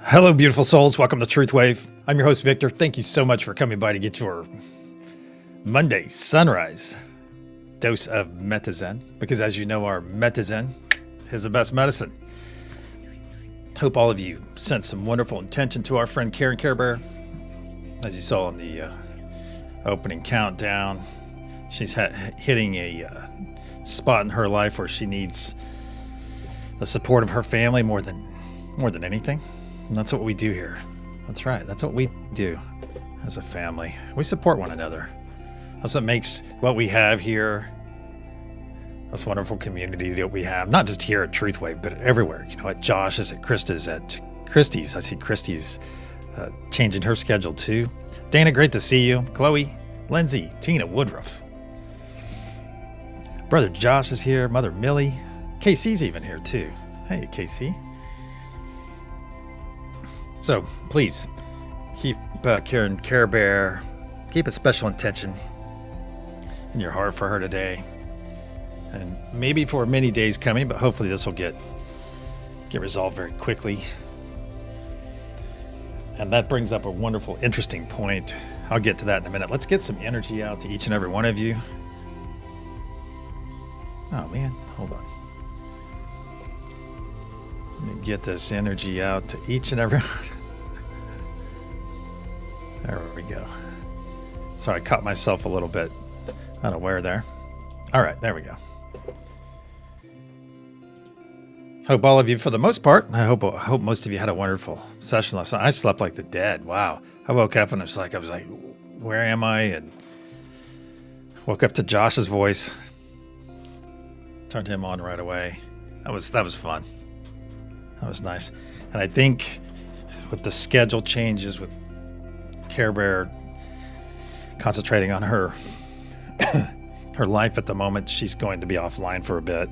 Hello, beautiful souls. Welcome to TruthWave. I'm your host, Victor. Thank you so much for coming by to get your Monday sunrise dose of MetaZen, because as you know, our MetaZen is the best medicine. Hope all of you sent some wonderful intention to our friend Karen Care Bear. As you saw in the opening countdown, she's hitting a spot in her life where she needs the support of her family more than anything. And that's what we do here. That's right. That's what we do as a family. We support one another. That's what makes what we have here, this wonderful community that we have, not just here at TruthWave, but everywhere. You know, at Josh's, at Krista's, at Christie's. I see Christie's changing her schedule too. Dana, great to see you. Chloe, Lindsay, Tina, Woodruff. Brother Josh is here. Mother Millie. Casey's even here too. Hey, Casey. So please keep Karen Care Bear, keep a special intention in your heart for her today, and maybe for many days coming, but hopefully this will get resolved very quickly. And that brings up a wonderful, interesting point. I'll get to that in a minute. Let's get some energy out to each and every one of you. Oh man, hold on. Let me get this energy out to each and every one. There we go. Sorry, I caught myself a little bit unaware there. All right, there we go. Hope all of you, for the most part, I hope most of you had a wonderful session last night. I slept like the dead. Wow. I woke up and I was like, where am I? And woke up to Josh's voice. Turned him on right away. That was fun. That was nice. And I think with the schedule changes, with Care Bear concentrating on her her life at the moment, she's going to be offline for a bit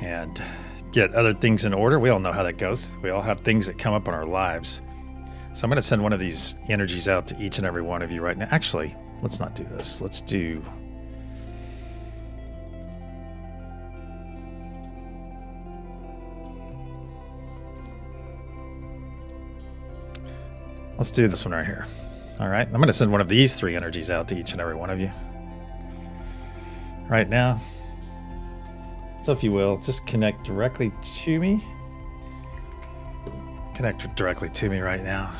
and get other things in order. We all know how that goes. We all have things that come up in our lives. So I'm going to send one of these energies out to each and every one of you right now. Actually, let's not do this. Let's do this one right here. All right. I'm going to send one of these three energies out to each and every one of you right now. So if you will, just connect directly to me. Connect directly to me right now.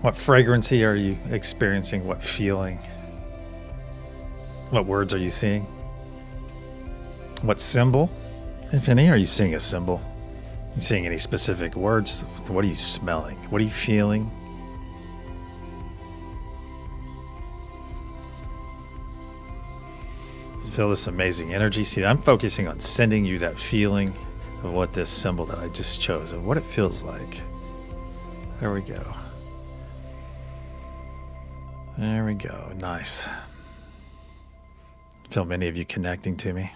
What fragrancy are you experiencing? What feeling? What words are you seeing? What symbol, if any, are you seeing a symbol? You seeing any specific words? What are you smelling? What are you feeling? Let's feel this amazing energy. See, I'm focusing on sending you that feeling of what this symbol that I just chose, of what it feels like. There we go. There we go. Nice. Feel many of you connecting to me.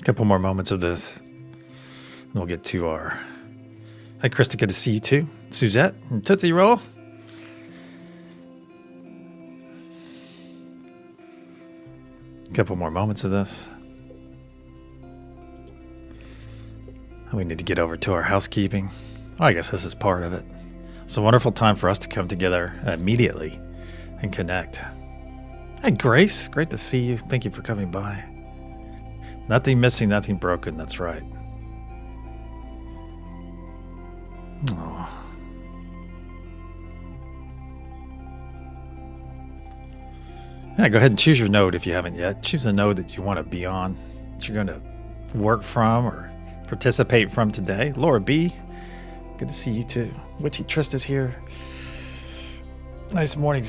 Couple more moments of this, and we'll get to our... Hi, Krista, good to see you too. Suzette and Tootsie Roll. Couple more moments of this. We need to get over to our housekeeping. Well, I guess this is part of it. It's a wonderful time for us to come together immediately and connect. Hi, Grace. Great to see you. Thank you for coming by. Nothing missing, nothing broken. That's right. Oh. Yeah, go ahead and choose your node if you haven't yet. Choose a node that you want to be on, that you're going to work from or participate from today. Laura B., good to see you too. Witchy Trista's here. Nice morning.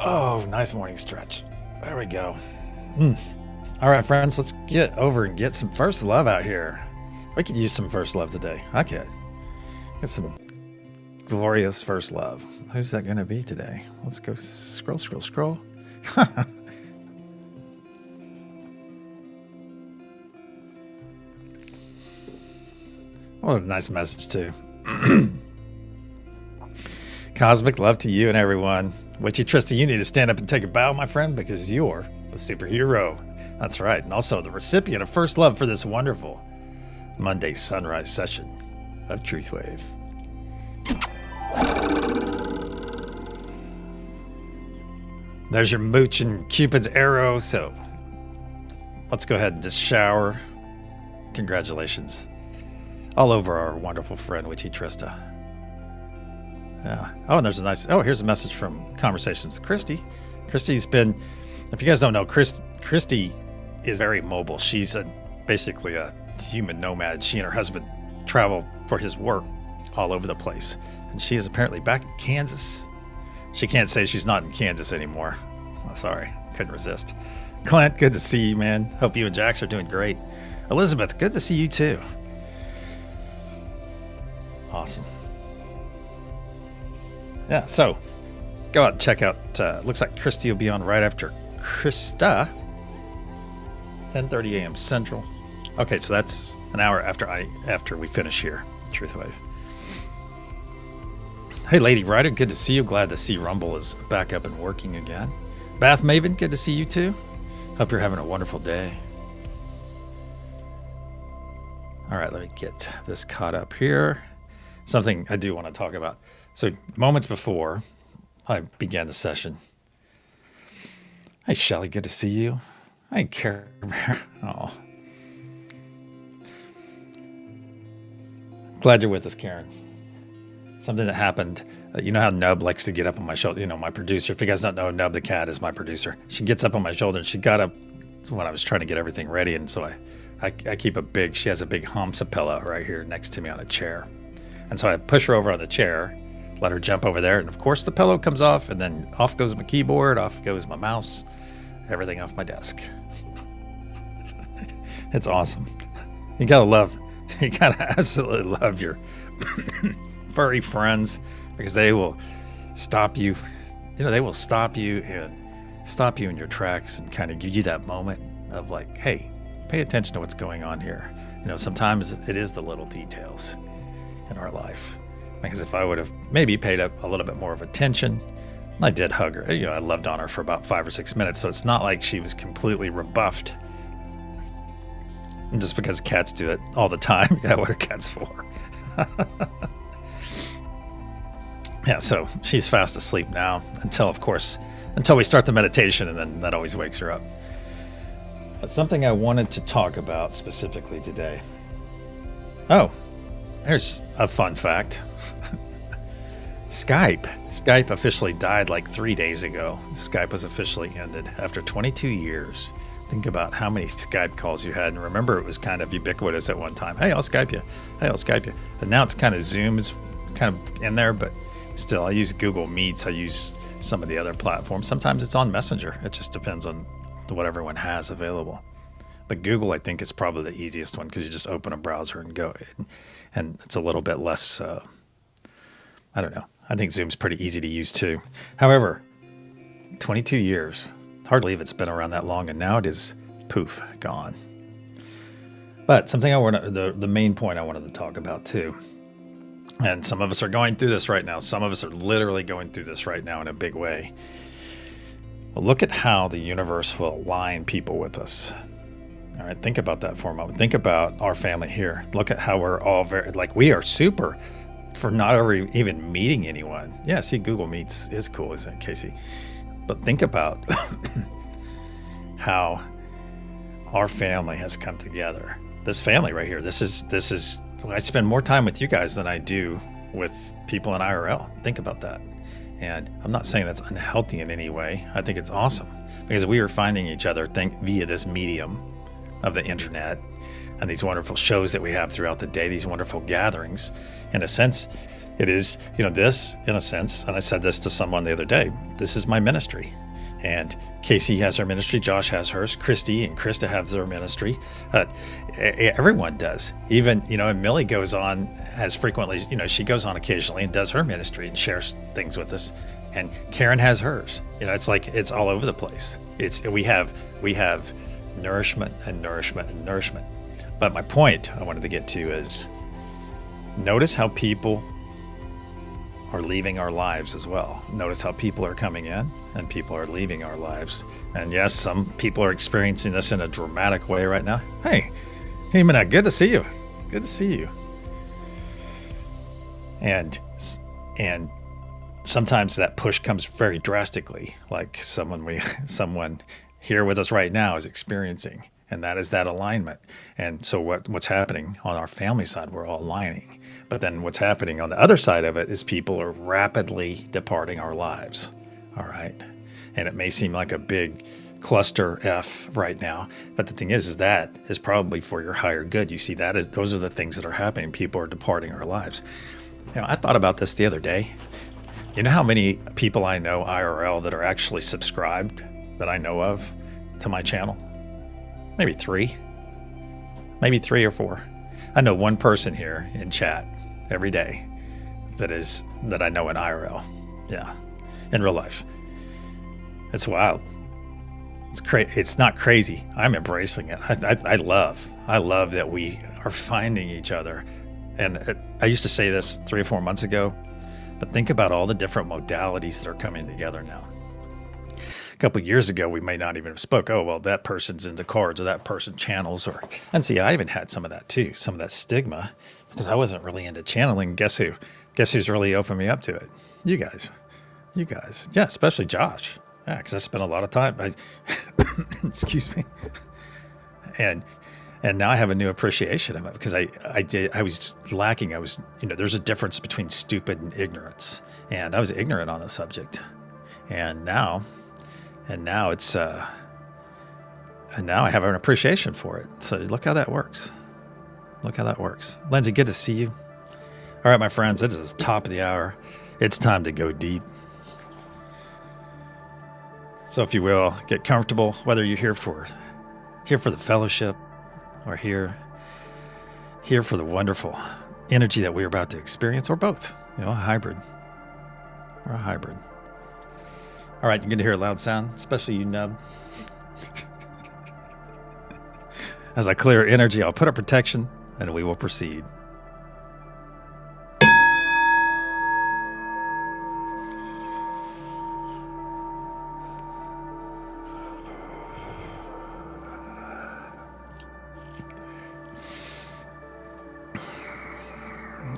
Nice morning stretch. There we go. All right, friends, let's get over and get some first love out here. We could use some first love today. I could. Get some glorious first love. Who's that going to be today? Let's go scroll. What a nice message, too. Cosmic love to you and everyone. Witchy Trista, you need to stand up and take a bow, my friend, because you're a superhero. That's right. And also the recipient of first love for this wonderful Monday sunrise session of TruthWave. There's your mooch and Cupid's arrow. So let's go ahead and just shower. Congratulations all over our wonderful friend, Witchy Trista. Yeah. Oh, and there's a nice, here's a message from Conversations. Christy's been, if you guys don't know, Christy is very mobile. She's basically a human nomad. She and her husband travel for his work all over the place. And she is apparently back in Kansas. She can't say she's not in Kansas anymore. Oh, sorry, couldn't resist. Clint, good to see you, man. Hope you and Jax are doing great. Elizabeth, good to see you too. Awesome. Yeah, so go out and check out, looks like Christy will be on right after Krista, 10:30 a.m. Central. Okay, so that's an hour after we finish here, TruthWave. Hey, Lady Ryder, good to see you. Glad to see Rumble is back up and working again. Bath Maven, good to see you too. Hope you're having a wonderful day. All right, let me get this caught up here. Something I do want to talk about. So moments before I began the session. Hey, Shelly, good to see you. Hey, Care Bear. Oh. Glad you're with us, Karen. Something that happened, you know how Nub likes to get up on my shoulder, you know, my producer. If you guys don't know, Nub the cat is my producer. She gets up on my shoulder, and she got up when I was trying to get everything ready, and so I keep she has a big Hamsa pillow right here next to me on a chair. And so I push her over on the chair, let her jump over there, and of course the pillow comes off, and then off goes my keyboard, off goes my mouse, everything off my desk. It's awesome. You gotta absolutely love your furry friends, because they will stop you. You know, they will stop you in your tracks and kind of give you that moment of like, hey, pay attention to what's going on here. You know, sometimes it is the little details in our life. Because if I would have maybe paid up a little bit more of attention, I did hug her. You know, I loved on her for about 5 or 6 minutes, so it's not like she was completely rebuffed. And just because cats do it all the time, yeah, what are cats for? Yeah, so she's fast asleep now until we start the meditation, and then that always wakes her up. But something I wanted to talk about specifically today. Oh, here's a fun fact. Skype officially died like 3 days ago. Skype was officially ended after 22 years. Think about how many Skype calls you had. And remember, it was kind of ubiquitous at one time. Hey, I'll Skype you. Hey, I'll Skype you. And now it's kind of Zoom is kind of in there, but still, I use Google Meets. I use some of the other platforms. Sometimes it's on Messenger. It just depends on what everyone has available. But Google, I think, is probably the easiest one because you just open a browser and go. And it's a little bit less, I don't know. I think Zoom's pretty easy to use too. However, 22 years. Hard to believe it's been around that long, and now it is poof, gone. But something the main point I wanted to talk about too, and some of us are going through this right now. Some of us are literally going through this right now in a big way. Well, look at how the universe will align people with us. All right, think about that for a moment. Think about our family here. Look at how we're all we are super for not ever even meeting anyone. Yeah, see, Google Meets is cool, isn't it, Casey? But think about how our family has come together. This family right here, this is, I spend more time with you guys than I do with people in IRL. Think about that. And I'm not saying that's unhealthy in any way. I think it's awesome because we are finding each other via this medium of the internet and these wonderful shows that we have throughout the day, these wonderful gatherings. In a sense, it is, this, in a sense, and I said this to someone the other day, this is my ministry. And Casey has her ministry, Josh has hers, Christy and Krista have their ministry. Everyone does. Even, and Millie goes on as frequently, she goes on occasionally and does her ministry and shares things with us. And Karen has hers. It's like it's all over the place. We have nourishment and nourishment and nourishment. But my point I wanted to get to is notice how people are leaving our lives as well. Notice how people are coming in and people are leaving our lives. And yes, some people are experiencing this in a dramatic way right now. Hey, Minette, good to see you. Good to see you. And sometimes that push comes very drastically, like someone here with us right now is experiencing, and that is that alignment. And so what's happening on our family side, we're all aligning. But then what's happening on the other side of it is people are rapidly departing our lives. All right. And it may seem like a big cluster F right now, but the thing is that is probably for your higher good. You see, those are the things that are happening. People are departing our lives. I thought about this the other day. You know how many people I know IRL that are actually subscribed that I know of to my channel? Maybe three or four. I know one person here in chat every day that I know in IRL. Yeah, in real life. It's wild. It's not crazy. I'm embracing it. I love that we are finding each other. And I used to say this 3 or 4 months ago, but think about all the different modalities that are coming together now. A couple of years ago, we may not even have spoke. Oh, well, that person's into cards or that person channels. And see, I even had some of that too, some of that stigma, because I wasn't really into channeling. Guess who? Guess who's really opened me up to it? You guys. Yeah, especially Josh. Yeah, because I spent a lot of time. Excuse me. And now I have a new appreciation of it because I was lacking. There's a difference between stupid and ignorance, and I was ignorant on the subject, and now it's and now I have an appreciation for it. So look how that works. Lindsay, good to see you. All right, my friends, it is the top of the hour. It's time to go deep. So if you will, get comfortable, whether you're here for the fellowship or here for the wonderful energy that we're about to experience, or both, a hybrid. Or a hybrid. All right, you're going to hear a loud sound, especially you nub. As I clear energy, I'll put up protection and we will proceed.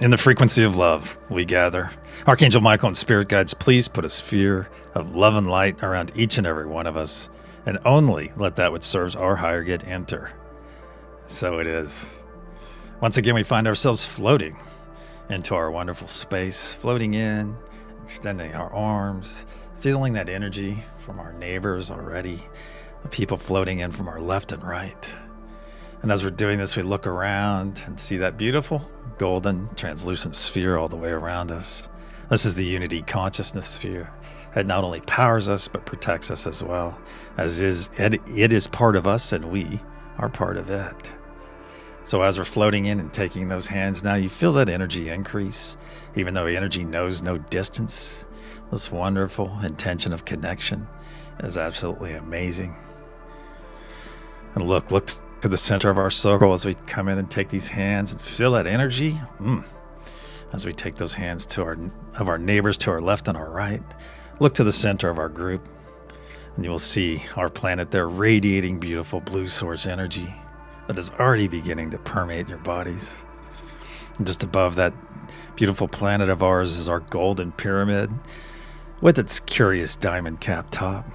In the frequency of love, we gather. Archangel Michael and Spirit Guides, please put a sphere of love and light around each and every one of us, and only let that which serves our higher good enter. So it is. Once again, we find ourselves floating into our wonderful space, floating in, extending our arms, feeling that energy from our neighbors already, the people floating in from our left and right. And as we're doing this, we look around and see that beautiful golden translucent sphere all the way around us. This is the unity consciousness sphere. It not only powers us, but protects us as well, as it is part of us and we are part of it. So as we're floating in and taking those hands, now you feel that energy increase, even though energy knows no distance. This wonderful intention of connection is absolutely amazing. And look to the center of our circle as we come in and take these hands and feel that energy. As we take those hands of our neighbors to our left and our right, look to the center of our group, and you will see our planet there radiating beautiful blue source energy that is already beginning to permeate your bodies. And just above that beautiful planet of ours is our golden pyramid with its curious diamond cap top.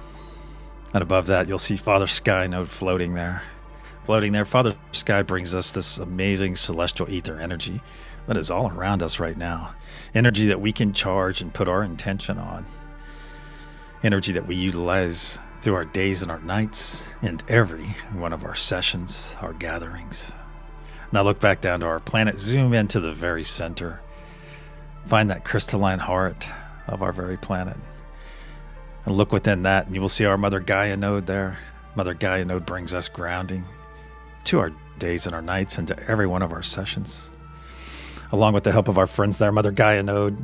And above that, you'll see Father Sky Node floating there. Father Sky brings us this amazing celestial ether energy that is all around us right now. Energy that we can charge and put our intention on. Energy that we utilize through our days and our nights and every one of our sessions, our gatherings. Now look back down to our planet, zoom into the very center. Find that crystalline heart of our very planet. And look within that and you will see our Mother Gaia node there. Mother Gaia node brings us grounding to our days and our nights and to every one of our sessions. Along with the help of our friends there, Mother Gaia node,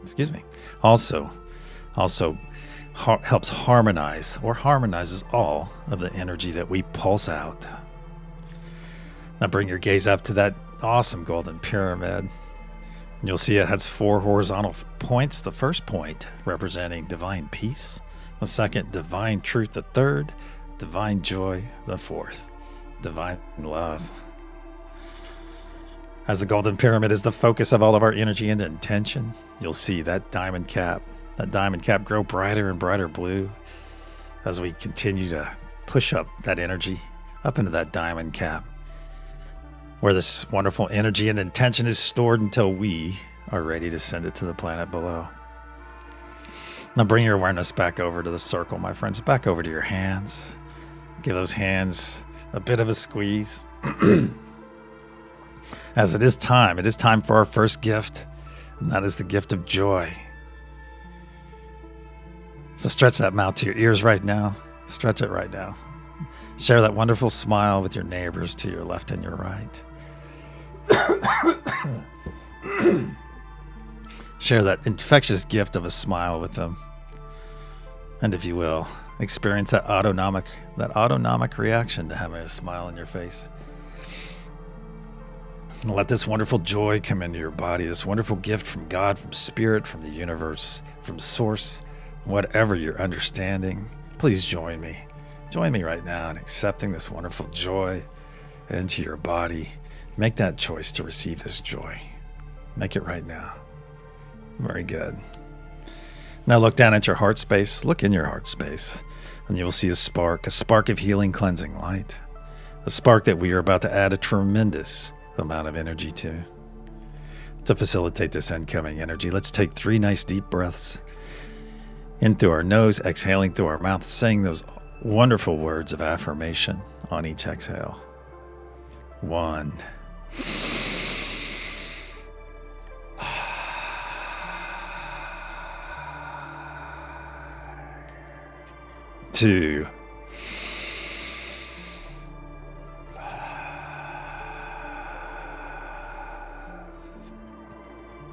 excuse me, also helps harmonize or harmonizes all of the energy that we pulse out. Now bring your gaze up to that awesome golden pyramid. You'll see it has 4 horizontal points. The first point representing divine peace. The second, divine truth. The third, divine joy. The fourth, divine love. As the golden pyramid is the focus of all of our energy and intention, you'll see that diamond cap grow brighter and brighter blue as we continue to push up that energy up into that diamond cap, where this wonderful energy and intention is stored until we are ready to send it to the planet below. Now bring your awareness back over to the circle, my friends, back over to your hands. Give those hands a bit of a squeeze. As it is time for our first gift, and that is the gift of joy. So stretch that mouth to your ears right now. Stretch it right now. Share that wonderful smile with your neighbors to your left and your right. Share that infectious gift of a smile with them. And if you will, experience that autonomic reaction to having a smile on your face. And let this wonderful joy come into your body, this wonderful gift from God, from Spirit, from the universe, from Source, whatever your understanding. Please join me. Join me right now in accepting this wonderful joy into your body. Make that choice to receive this joy. Make it right now. Very good. Now look down at your heart space. Look in your heart space, and you will see a spark of healing, cleansing light. A spark that we are about to add a tremendous amount of energy to. To facilitate this incoming energy, let's take 3 nice deep breaths in through our nose, exhaling through our mouth, saying those wonderful words of affirmation on each exhale. 1. 2.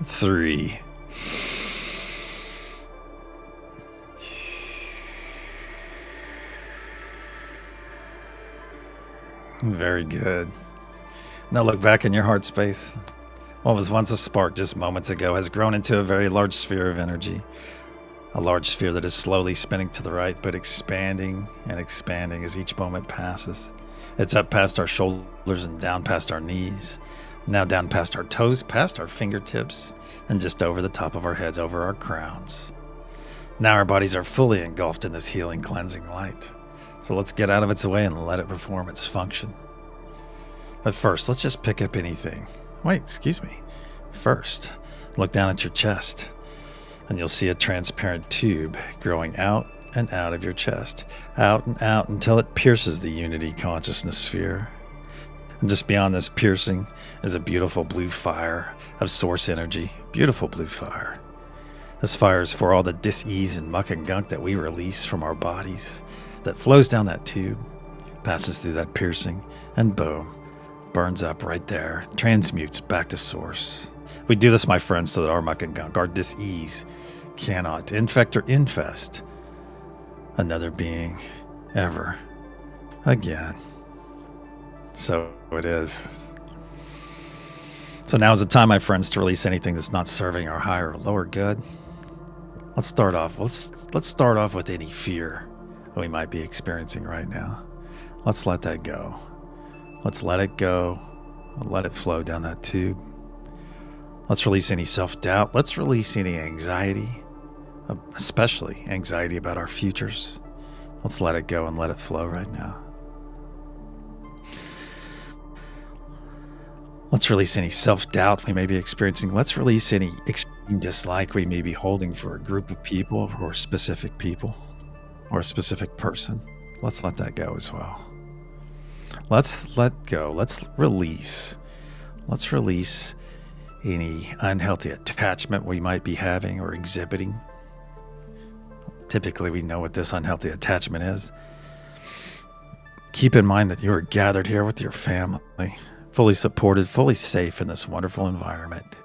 3. Very good. Now look back in your heart space. What was once a spark just moments ago has grown into a very large sphere of energy. A large sphere that is slowly spinning to the right, but expanding and expanding as each moment passes. It's up past our shoulders and down past our knees. Now down past our toes, past our fingertips, and just over the top of our heads, over our crowns. Now our bodies are fully engulfed in this healing, cleansing light. So let's get out of its way and let it perform its function. But first, let's just pick up anything. Wait, excuse me. First, look down at your chest, and you'll see a transparent tube growing out and out of your chest, out and out until it pierces the unity consciousness sphere. And just beyond this piercing is a beautiful blue fire of source energy, beautiful blue fire. This fire is for all the dis-ease and muck and gunk that we release from our bodies, that flows down that tube, passes through that piercing, and boom, burns up right there, transmutes back to source. We do this, my friends, so that our muck and gunk, our dis-ease, cannot infect or infest another being ever again. So it is. So now is the time, my friends, to release anything that's not serving our higher or lower good. Let's start off with any fear we might be experiencing right now. Let's let that go. Let's let it go. Let it flow down that tube. Let's release any self-doubt. Let's release any anxiety, especially anxiety about our futures. Let's let it go and let it flow right now. Let's release any self-doubt we may be experiencing. Let's release any extreme dislike we may be holding for a group of people or specific people or a specific person. Let's let that go as well. Let's let go. Let's release. Let's release any unhealthy attachment we might be having or exhibiting. Typically, we know what this unhealthy attachment is. Keep in mind that you are gathered here with your family, fully supported, fully safe in this wonderful environment.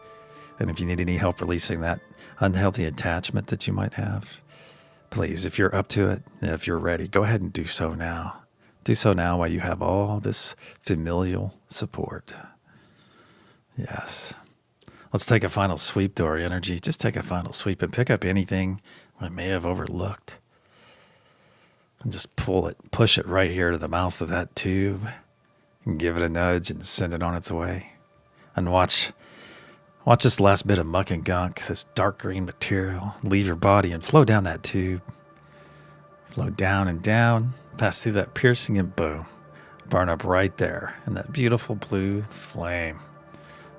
And if you need any help releasing that unhealthy attachment that you might have, please, if you're up to it, if you're ready, go ahead and do so now. Do so now while you have all this familial support. Yes. Let's take a final sweep through our energy. Just take a final sweep and pick up anything I may have overlooked. And just push it right here to the mouth of that tube and give it a nudge and send it on its way. And watch this last bit of muck and gunk, this dark green material, leave your body and flow down that tube. Flow down and down, pass through that piercing and boom. Burn up right there in that beautiful blue flame.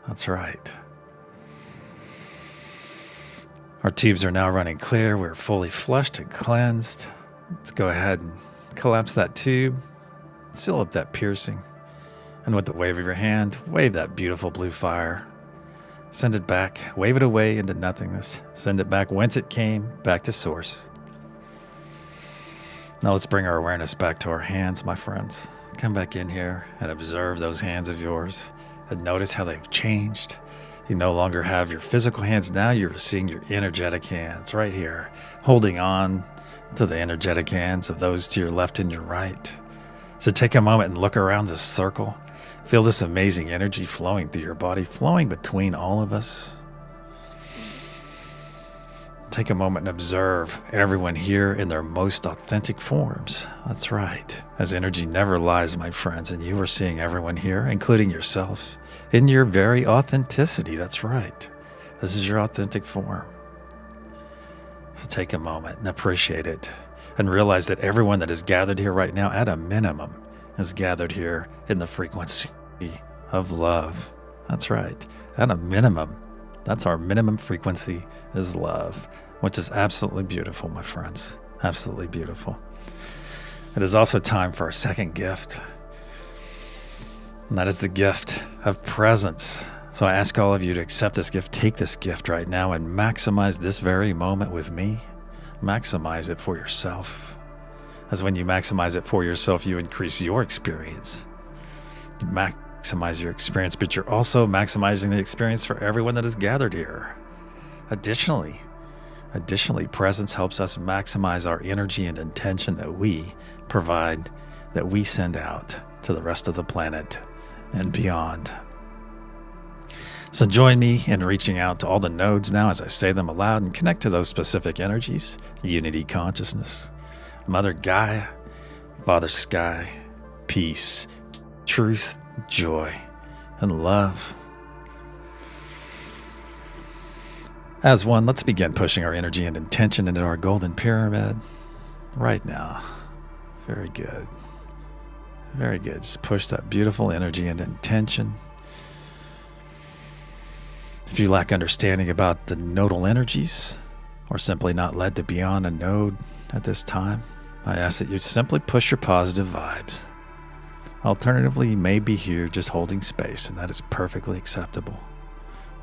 That's right. Our tubes are now running clear. We're fully flushed and cleansed. Let's go ahead and collapse that tube, seal up that piercing, and with the wave of your hand, wave that beautiful blue fire. Send it back, wave it away into nothingness. Send it back whence it came, back to source. Now let's bring our awareness back to our hands, my friends. Come back in here and observe those hands of yours and notice how they've changed. You no longer have your physical hands. Now you're seeing your energetic hands right here, holding on to the energetic hands of those to your left and your right. So take a moment and look around this circle. Feel this amazing energy flowing through your body, flowing between all of us. Take a moment and observe everyone here in their most authentic forms. That's right. As energy never lies, my friends, and you are seeing everyone here, including yourself, in your very authenticity. That's right. This is your authentic form. So take a moment and appreciate it and realize that everyone that is gathered here right now, at a minimum, is gathered here in the frequency of love. That's right. At a minimum, that's our minimum frequency, is love, which is absolutely beautiful, my friends. Absolutely beautiful. It is also time for our second gift, and that is the gift of presence. So I ask all of you to accept this gift. Take this gift right now and maximize this very moment with me. Maximize it for yourself. As when you maximize it for yourself, you increase your experience. You maximize your experience, but you're also maximizing the experience for everyone that is gathered here. Additionally, presence helps us maximize our energy and intention that we provide, that we send out to the rest of the planet and beyond. So join me in reaching out to all the nodes now as I say them aloud and connect to those specific energies: unity consciousness, Mother Gaia, Father Sky, peace, truth, joy, and love. As one, let's begin pushing our energy and intention into our golden pyramid right now. Very good. Very good. Just push that beautiful energy and intention. If you lack understanding about the nodal energies, or simply not led to be on a node at this time, I ask that you simply push your positive vibes. Alternatively, you may be here just holding space, and that is perfectly acceptable.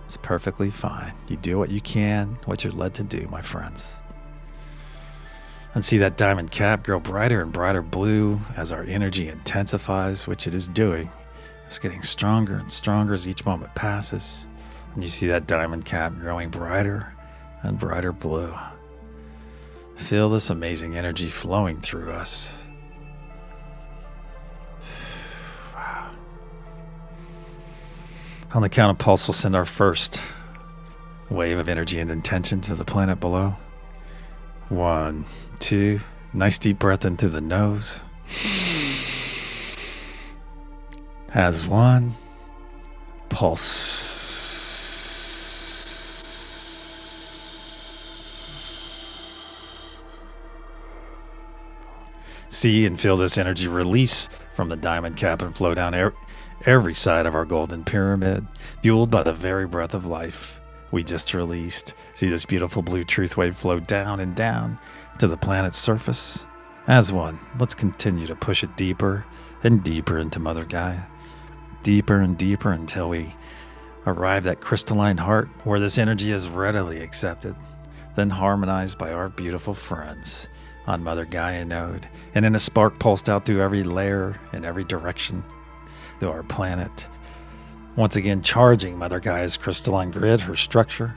It's perfectly fine. You do what you can, what you're led to do, my friends. And see that diamond cap grow brighter and brighter blue as our energy intensifies, which it is doing. It's getting stronger and stronger as each moment passes. And you see that diamond cap growing brighter and brighter blue. Feel this amazing energy flowing through us. Wow. On the count of pulse, we'll send our first wave of energy and intention to the planet below. 1, 2, nice deep breath in through the nose. As one, pulse. See and feel this energy release from the diamond cap and flow down every side of our golden pyramid, fueled by the very breath of life we just released. See this beautiful blue truth wave flow down and down to the planet's surface. As one, let's continue to push it deeper and deeper into Mother Gaia. Deeper and deeper until we arrive at crystalline heart where this energy is readily accepted, then harmonized by our beautiful friends on Mother Gaia node, and in a spark pulsed out through every layer in every direction through our planet. Once again, charging Mother Gaia's crystalline grid, her structure,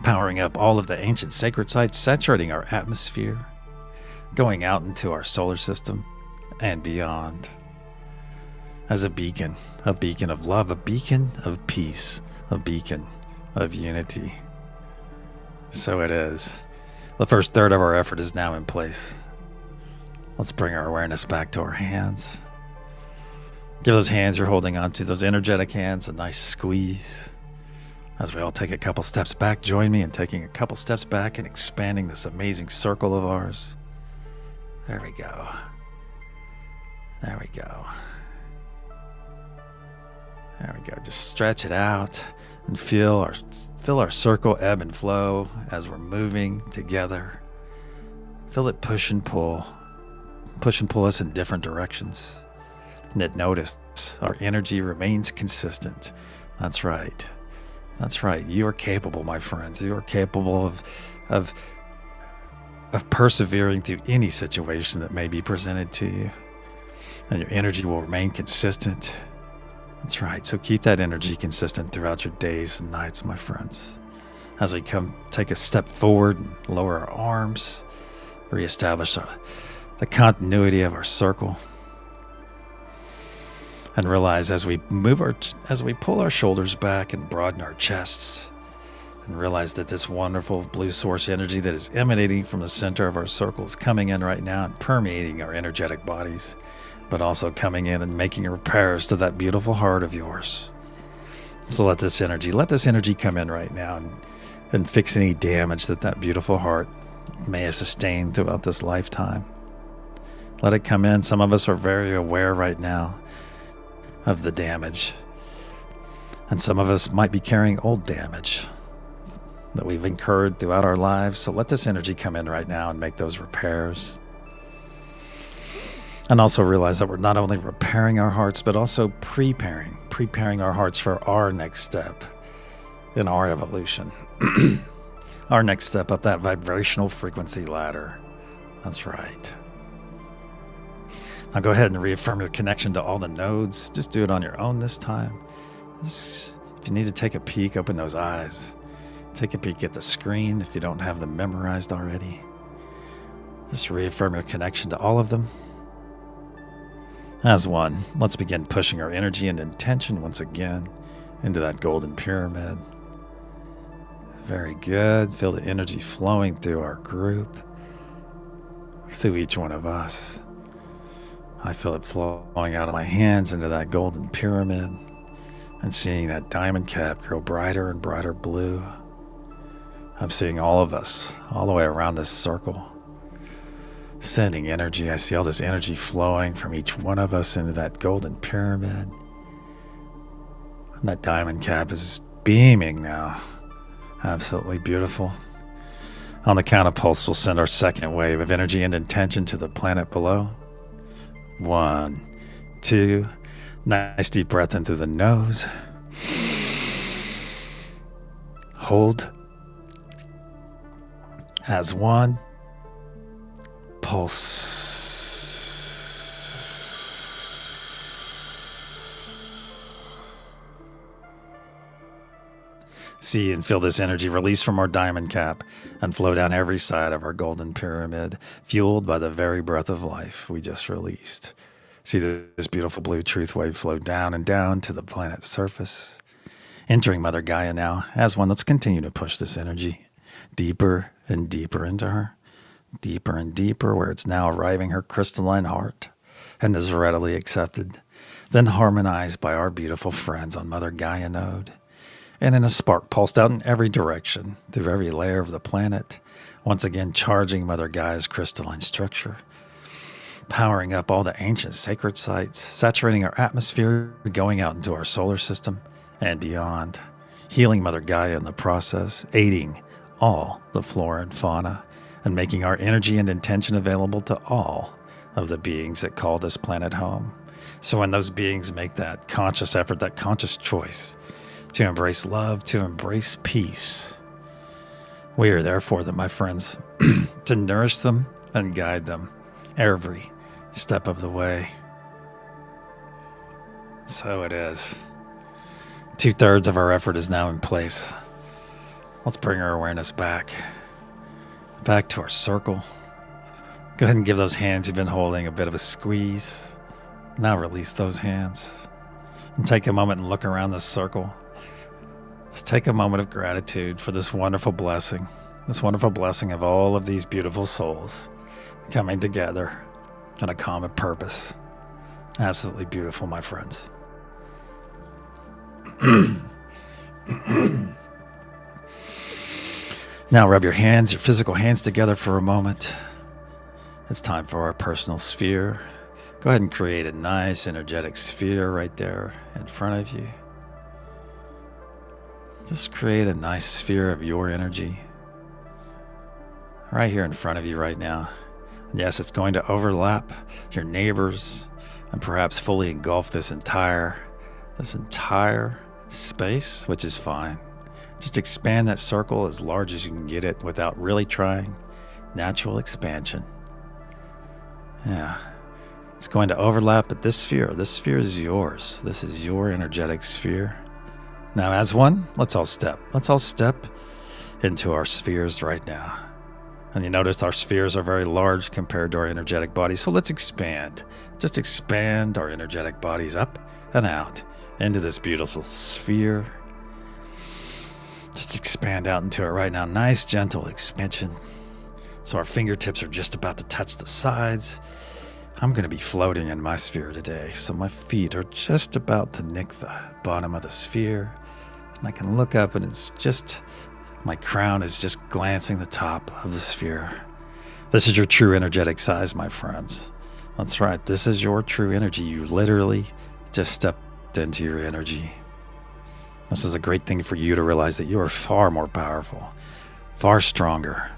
powering up all of the ancient sacred sites, saturating our atmosphere, going out into our solar system and beyond. as a beacon of love, a beacon of peace, a beacon of unity. So it is. The first third of our effort is now in place. Let's bring our awareness back to our hands. Give those hands you're holding on to, those energetic hands, a nice squeeze. As we all take a couple steps back, join me in taking a couple steps back and expanding this amazing circle of ours. There we go. There we go. There we go. Just stretch it out and feel our circle ebb and flow as we're moving together. Feel it push and pull us in different directions. And yet notice our energy remains consistent. That's right. That's right. You are capable, my friends. You are capable of persevering through any situation that may be presented to you. And your energy will remain consistent. That's right. So keep that energy consistent throughout your days and nights, my friends. As we take a step forward and lower our arms, reestablish the continuity of our circle, and realize as we pull our shoulders back and broaden our chests, and realize that this wonderful blue source energy that is emanating from the center of our circle is coming in right now and permeating our energetic bodies, but also coming in and making repairs to that beautiful heart of yours. So let this energy come in right now and fix any damage that beautiful heart may have sustained throughout this lifetime. Let it come in. Some of us are very aware right now of the damage, and some of us might be carrying old damage that we've incurred throughout our lives. So let this energy come in right now and make those repairs. And also realize that we're not only repairing our hearts, but also preparing our hearts for our next step in our evolution. Our next step up that vibrational frequency ladder. That's right. Now go ahead and reaffirm your connection to all the nodes. Just do it on your own this time. If you need to take a peek, open those eyes. Take a peek at the screen if you don't have them memorized already. Just reaffirm your connection to all of them. As one, let's begin pushing our energy and intention once again into that golden pyramid. Very good. Feel the energy flowing through our group, through each one of us. I feel it flowing out of my hands into that golden pyramid and seeing that diamond cap grow brighter and brighter blue. I'm seeing all of us all the way around this circle, sending energy. I see all this energy flowing from each one of us into that golden pyramid. And that diamond cap is beaming now. Absolutely beautiful. On the count of pulse, we'll send our second wave of energy and intention to the planet below. 1, 2, nice deep breath in through the nose. Hold. As one. Pulse. See and feel this energy release from our diamond cap and flow down every side of our golden pyramid, fueled by the very breath of life we just released. See this beautiful blue truth wave flow down and down to the planet's surface. Entering Mother Gaia now. As one, let's continue to push this energy deeper and deeper into her. Deeper and deeper, where it's now arriving her crystalline heart and is readily accepted, then harmonized by our beautiful friends on Mother Gaia node. And in a spark pulsed out in every direction, through every layer of the planet, once again charging Mother Gaia's crystalline structure, powering up all the ancient sacred sites, saturating our atmosphere, going out into our solar system and beyond, healing Mother Gaia in the process, aiding all the flora and fauna, and making our energy and intention available to all of the beings that call this planet home. So when those beings make that conscious effort, that conscious choice to embrace love, to embrace peace, we are there for them, my friends, to nourish them and guide them every step of the way. So it is. 2/3 of our effort is now in place. Let's bring our awareness back to our circle. Go ahead and give those hands you've been holding a bit of a squeeze. Now release those hands and take a moment and look around this circle. Let's take a moment of gratitude for this wonderful blessing of all of these beautiful souls coming together on a common purpose. Absolutely beautiful, my friends. Now rub your physical hands together for a moment. It's time for our personal sphere. Go ahead and create a nice energetic sphere right there in front of you. Just create a nice sphere of your energy right here in front of you right now. And yes, it's going to overlap your neighbors and perhaps fully engulf this entire space, which is fine. Just expand that circle as large as you can get it without really trying. Natural expansion. Yeah. It's going to overlap, but this sphere is yours. This is your energetic sphere. Now, as one, let's all step into our spheres right now. And you notice our spheres are very large compared to our energetic bodies. So let's expand. Just expand our energetic bodies up and out into this beautiful sphere. Just expand out into it right now. Nice, gentle expansion. So our fingertips are just about to touch the sides. I'm going to be floating in my sphere today. So my feet are just about to nick the bottom of the sphere. And I can look up and it's just, my crown is just glancing the top of the sphere. This is your true energetic size, my friends. That's right. This is your true energy. You literally just stepped into your energy. This is a great thing for you to realize that you are far more powerful, far stronger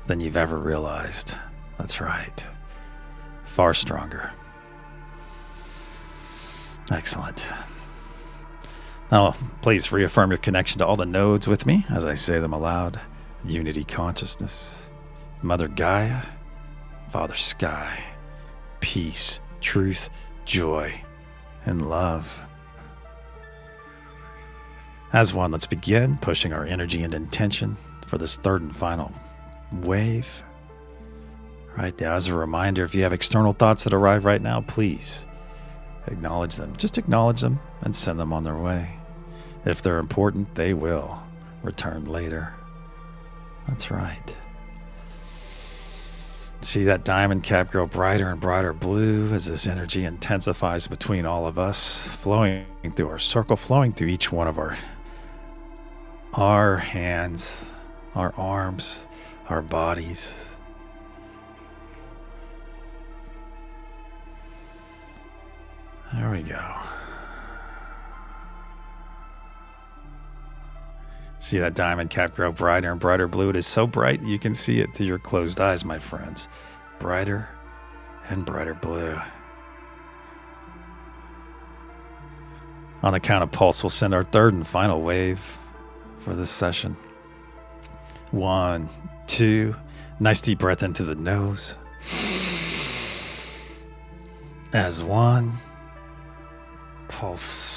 than you've ever realized. That's right. Far stronger. Excellent. Now, please reaffirm your connection to all the nodes with me as I say them aloud. Unity consciousness, Mother Gaia, Father Sky, peace, truth, joy, and love. As one, let's begin pushing our energy and intention for this third and final wave. Right now, as a reminder, if you have external thoughts that arrive right now, please acknowledge them. Just acknowledge them and send them on their way. If they're important, they will return later. That's right. See that diamond cap grow brighter and brighter blue as this energy intensifies between all of us, flowing through our circle, flowing through each one of our hands, our arms, our bodies. There we go. See that diamond cap grow brighter and brighter blue? It is so bright you can see it through your closed eyes, my friends. Brighter and brighter blue. On the count of pulse, we'll send our third and final wave for this session. 1, 2. Nice deep breath into the nose. As one. Pulse.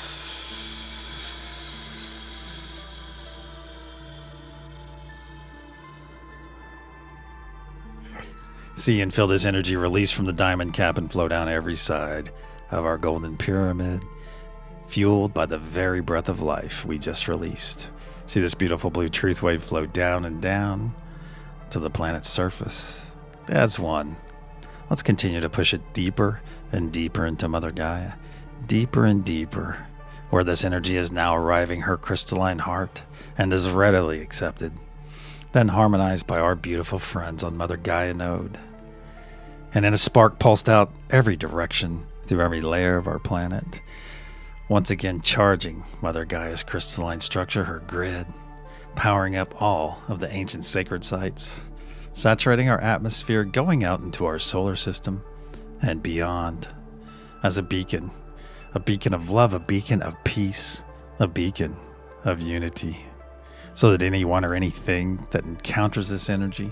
See and feel this energy release from the diamond cap and flow down every side of our golden pyramid, fueled by the very breath of life we just released. See this beautiful blue truth wave flow down and down to the planet's surface. As one. Let's continue to push it deeper and deeper into Mother Gaia. Deeper and deeper, where this energy is now arriving her crystalline heart and is readily accepted, then harmonized by our beautiful friends on Mother Gaia node. And in a spark pulsed out every direction through every layer of our planet, once again charging Mother Gaia's crystalline structure, her grid, powering up all of the ancient sacred sites, saturating our atmosphere, going out into our solar system and beyond as a beacon of love, a beacon of peace, a beacon of unity, so that anyone or anything that encounters this energy,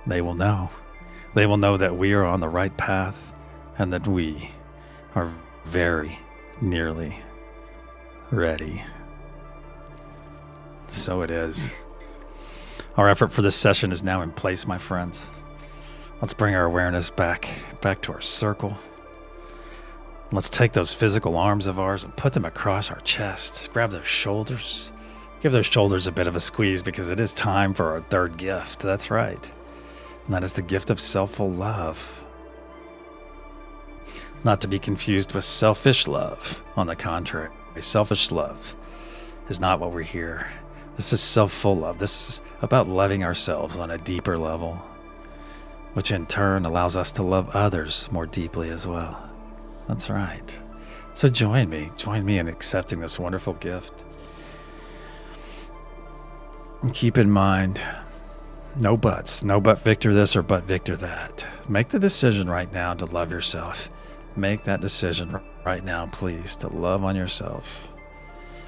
they will know that we are on the right path and that we are very nearly ready. So it is. Our effort for this session is now in place, my friends. Let's bring our awareness back to our circle. Let's take those physical arms of ours and put them across our chest. Grab those shoulders. Give those shoulders a bit of a squeeze because it is time for our third gift. That's right. And that is the gift of selfful love. Not to be confused with selfish love. On the contrary, selfish love is not what we're here. This is selfful love. This is about loving ourselves on a deeper level, which in turn allows us to love others more deeply as well. That's right. So join me in accepting this wonderful gift. And keep in mind, no buts, no but Victor this or but Victor that. Make the decision right now to love yourself. Make that decision right now, please, to love on yourself.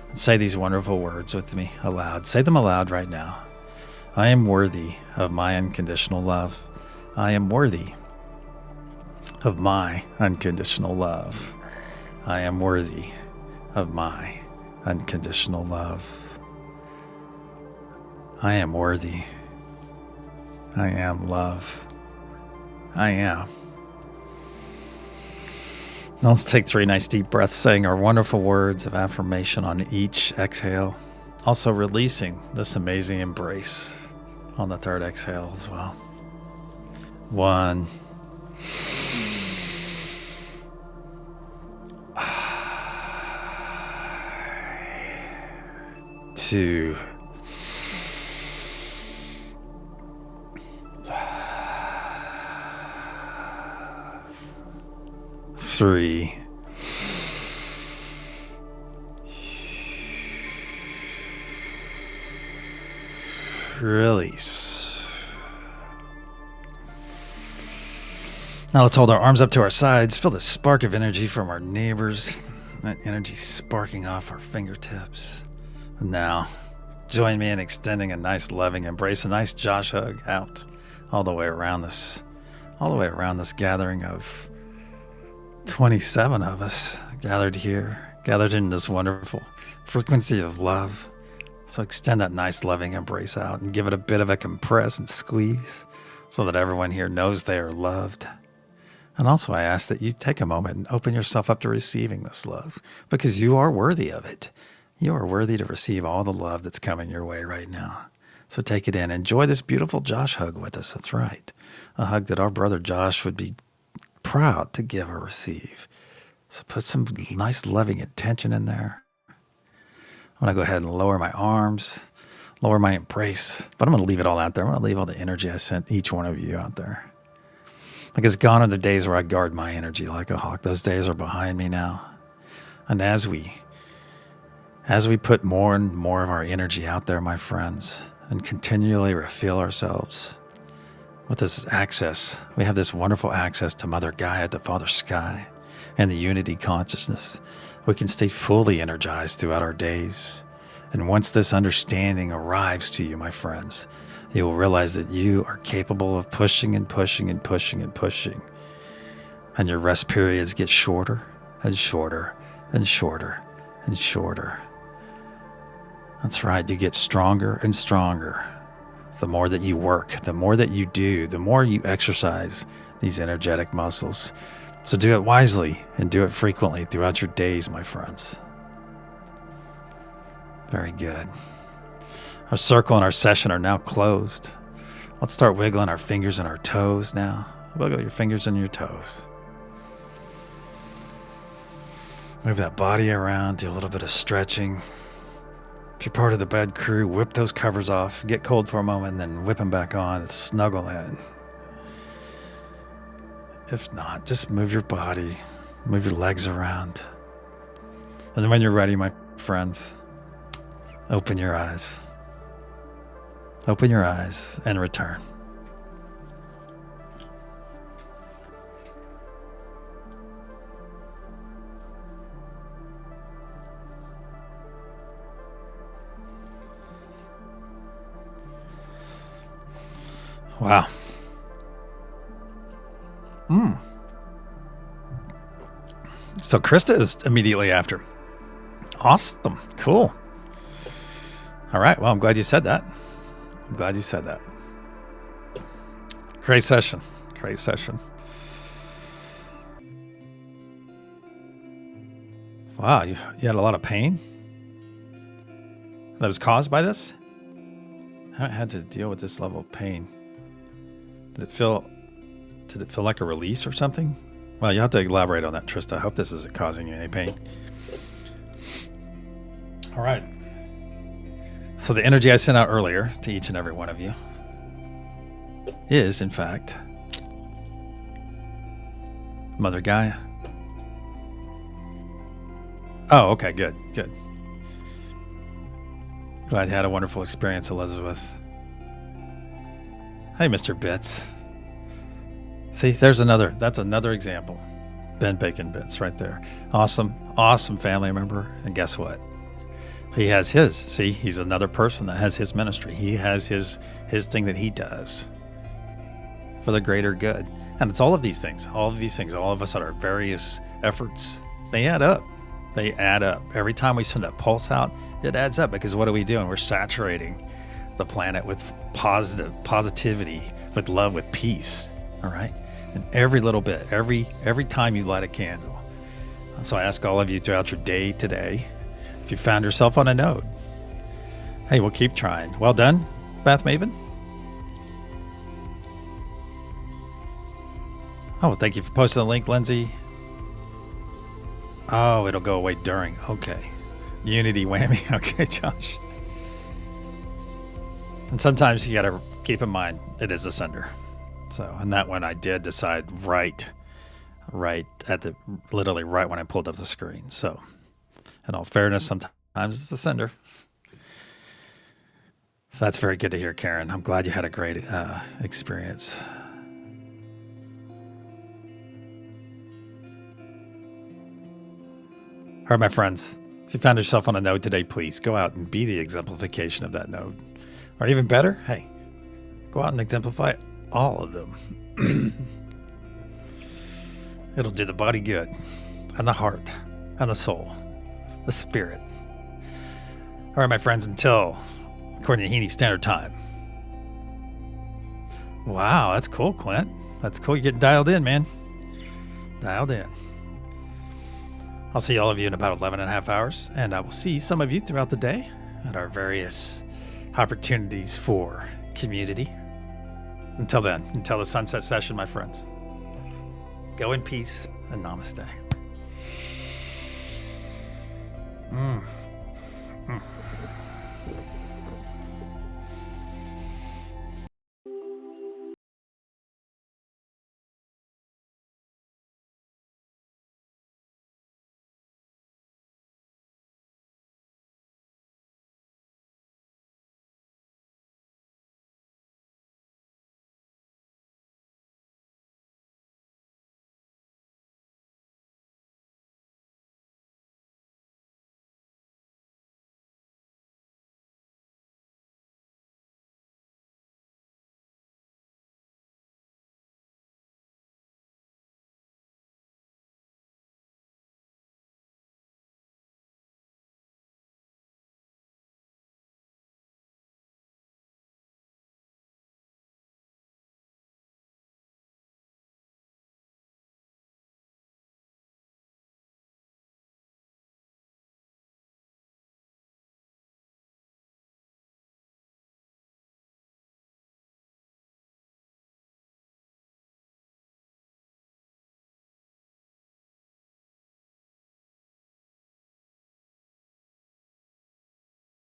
And say these wonderful words with me aloud. Say them aloud right now. I am worthy of my unconditional love. I am worthy of my unconditional love. I am worthy of my unconditional love. I am worthy. I am love. I am. Now let's take 3 nice deep breaths, saying our wonderful words of affirmation on each exhale. Also releasing this amazing embrace on the third exhale as well. 1. 2. 3. Release. Now let's hold our arms up to our sides. Feel the spark of energy from our neighbors. That energy sparking off our fingertips. And now, join me in extending a nice loving embrace, a nice Josh hug out all the way around this gathering of 27 of us gathered here, gathered in this wonderful frequency of love. So extend that nice loving embrace out and give it a bit of a compress and squeeze so that everyone here knows they are loved. And also I ask that you take a moment and open yourself up to receiving this love because you are worthy of it. You are worthy to receive all the love that's coming your way right now. So take it in. Enjoy this beautiful Josh hug with us. That's right. A hug that our brother Josh would be proud to give or receive. So put some nice loving attention in there. I'm going to go ahead and lower my arms, lower my embrace, but I'm going to leave it all out there. I'm going to leave all the energy I sent each one of you out there. Because gone are the days where I guard my energy like a hawk. Those days are behind me now. And as we put more and more of our energy out there, my friends, and continually refill ourselves with this access, we have this wonderful access to Mother Gaia, to Father Sky, and the unity consciousness. We can stay fully energized throughout our days. And once this understanding arrives to you, my friends, you will realize that you are capable of pushing and pushing and pushing and pushing. And your rest periods get shorter and shorter and shorter and shorter. That's right, you get stronger and stronger. The more that you work, the more that you do, the more you exercise these energetic muscles. So do it wisely and do it frequently throughout your days, my friends. Very good. Our circle and our session are now closed. Let's start wiggling our fingers and our toes now. Wiggle your fingers and your toes. Move that body around, do a little bit of stretching. If you're part of the bed crew, whip those covers off, get cold for a moment, and then whip them back on and snuggle in. If not, just move your body, move your legs around. And then when you're ready, my friends, open your eyes. Open your eyes and return. Wow. So Krista is immediately after. Awesome. Cool. All right. Well, I'm glad you said that. Great session. Wow, you had a lot of pain that was caused by this? I haven't had to deal with this level of pain. Did it feel like a release or something? Well, you have to elaborate on that, Trista. I hope this isn't causing you any pain. All right. So the energy I sent out earlier to each and every one of you is, in fact, Mother Gaia. Oh, okay, good. Glad you had a wonderful experience, Elizabeth. Hey, Mr. Bits. See, that's another example. Ben Bacon Bits right there. Awesome family member. And guess what? He has his. See, he's another person that has his ministry. He has his thing that he does for the greater good. And it's all of these things, all of us at our various efforts, they add up. Every time we send a pulse out, it adds up, because what are we doing? We're saturating the planet with positivity, with love, with peace. All right. And every little bit, every time you light a candle. So I ask all of you throughout your day today, if you found yourself on a node, hey, we'll keep trying. Well done, Bath Maven. Oh, thank you for posting the link, Lindsay. Oh, it'll go away during. Okay. Unity whammy. Okay, Josh. And sometimes you got to keep in mind, it is a sender. So, and that one I did decide right literally right when I pulled up the screen. So, in all fairness, sometimes it's the sender. That's very good to hear, Karen. I'm glad you had a great experience. All right, my friends, if you found yourself on a node today, please go out and be the exemplification of that node. Or even better, hey, go out and exemplify all of them. It'll do the body good, and the heart, and the soul, the spirit. All right, my friends, until, according to Heaney Standard Time. Wow, that's cool, Clint. That's cool. You're getting dialed in, man. Dialed in. I'll see all of you in about 11 and a half hours, and I will see some of you throughout the day at our various opportunities for community. Until then, until the sunset session, my friends, go in peace and namaste.